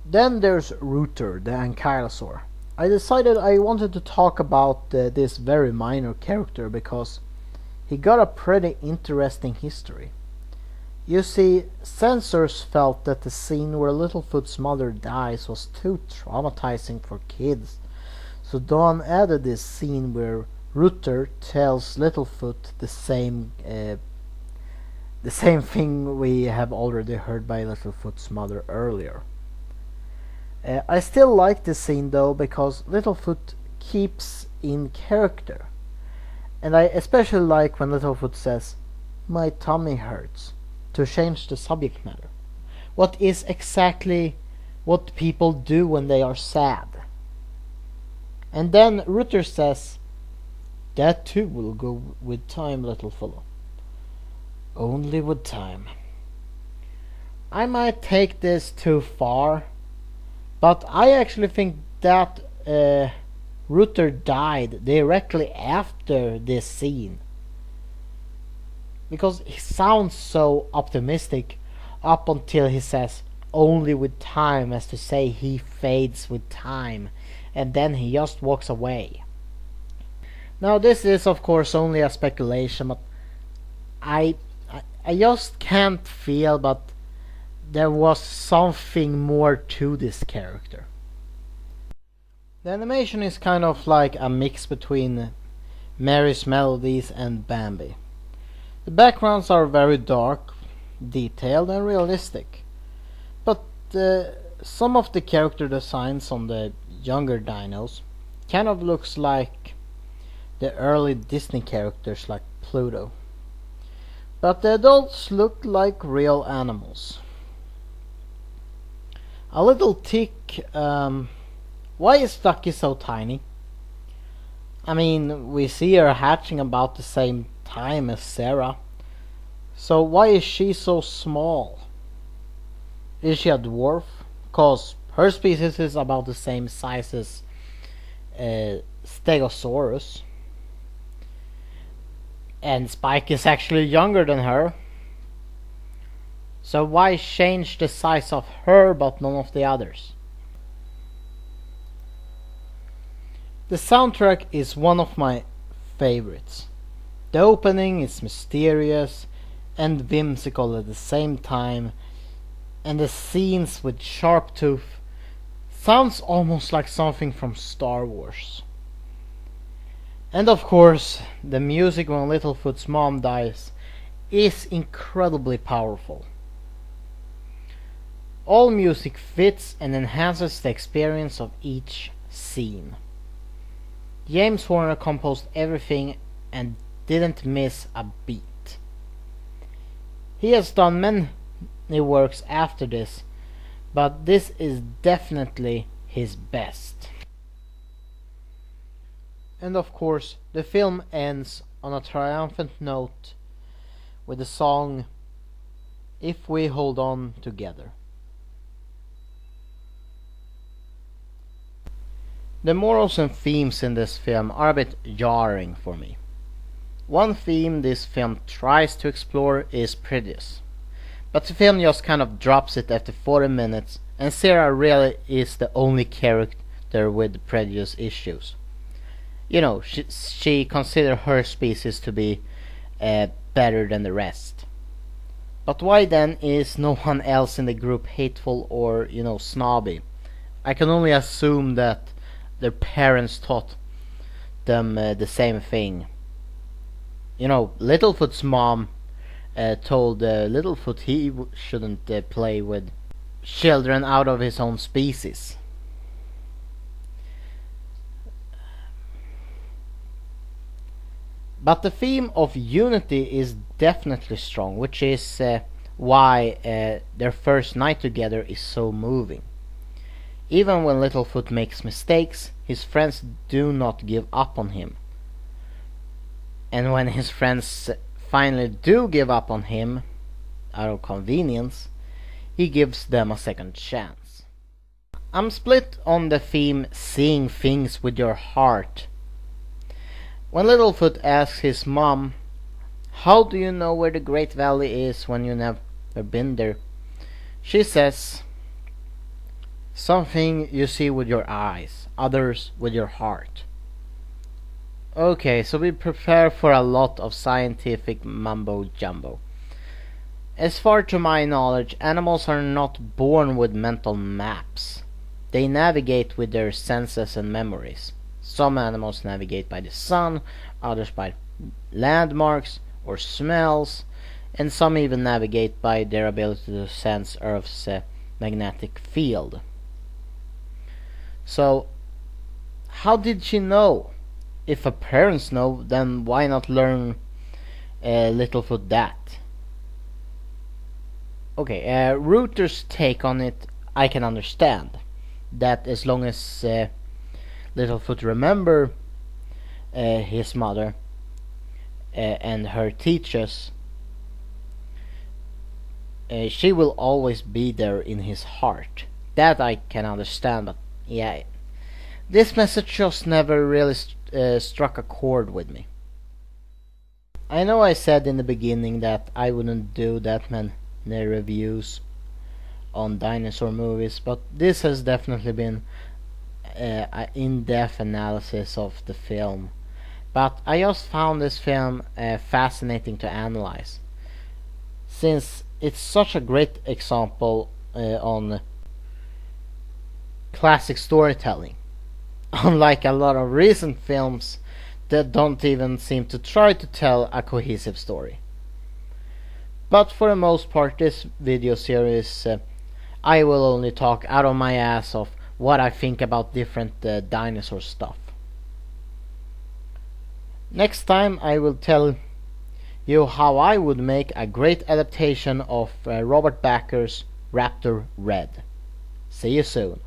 Then there's Rooter, the ankylosaur. I decided I wanted to talk about this very minor character because he got a pretty interesting history. You see, censors felt that the scene where Littlefoot's mother dies was too traumatizing for kids, so Dawn added this scene where Rooter tells Littlefoot the same thing we have already heard by Littlefoot's mother earlier. I still like this scene though because Littlefoot keeps in character, and I especially like when Littlefoot says, "My tummy hurts," to change the subject matter. What is exactly what people do when they are sad. And then Rooter says, "That too will go with time, little fellow." Only with time. I might take this too far, but I actually think that Rooter died directly after this scene, because he sounds so optimistic up until he says "only with time," as to say he fades with time, and then he just walks away. Now this is of course only a speculation, but I just can't feel but there was something more to this character. The animation is kind of like a mix between Mary's Melodies and Bambi. The backgrounds are very dark, detailed and realistic, but some of the character designs on the younger dinos kind of looks like the early Disney characters like Pluto. But the adults look like real animals. A little tick, why is Ducky so tiny? I mean, we see her hatching about the same time as Sarah. So why is she so small? Is she a dwarf? Cause her species is about the same size as Stegosaurus. And Spike is actually younger than her. So why change the size of her but none of the others? The soundtrack is one of my favorites. The opening is mysterious and whimsical at the same time, and the scenes with Sharptooth sounds almost like something from Star Wars. And of course, the music when Littlefoot's mom dies is incredibly powerful. All music fits and enhances the experience of each scene. James Horner composed everything and didn't miss a beat. He has done many works after this, but this is definitely his best. And of course, the film ends on a triumphant note with the song "If We Hold On Together." The morals and themes in this film are a bit jarring for me. One theme this film tries to explore is prejudice, but the film just kind of drops it after 40 minutes, and Sarah really is the only character with prejudice issues. You know, she considers her species to be better than the rest. But why then is no one else in the group hateful or, snobby? I can only assume that their parents taught them the same thing. Littlefoot's mom told Littlefoot he shouldn't play with children out of his own species. But the theme of unity is definitely strong, which is why their first night together is so moving. Even when Littlefoot makes mistakes, his friends do not give up on him. And when his friends finally do give up on him, out of convenience, he gives them a second chance. I'm split on the theme seeing things with your heart. When Littlefoot asks his mom, "How do you know where the Great Valley is when you never been there?" she says, Something you see with your eyes, others with your heart. Okay, so we prepare for a lot of scientific mumbo jumbo. As far to my knowledge, animals are not born with mental maps. They navigate with their senses and memories. Some animals navigate by the sun, others by landmarks or smells, and some even navigate by their ability to sense Earth's magnetic field. So, how did she know? If her parents know, then why not learn Littlefoot that? Okay, Router's take on it I can understand. That as long as Littlefoot remember his mother and her teachers, she will always be there in his heart. That I can understand, but yeah, this message just never really struck a chord with me. I know I said in the beginning that I wouldn't do that many reviews on dinosaur movies, but this has definitely been an in-depth analysis of the film. But I just found this film fascinating to analyze, since it's such a great example on classic storytelling, unlike a lot of recent films that don't even seem to try to tell a cohesive story. But for the most part, this video series I will only talk out of my ass of what I think about different dinosaur stuff. Next time I will tell you how I would make a great adaptation of Robert Bakker's Raptor Red. See you soon.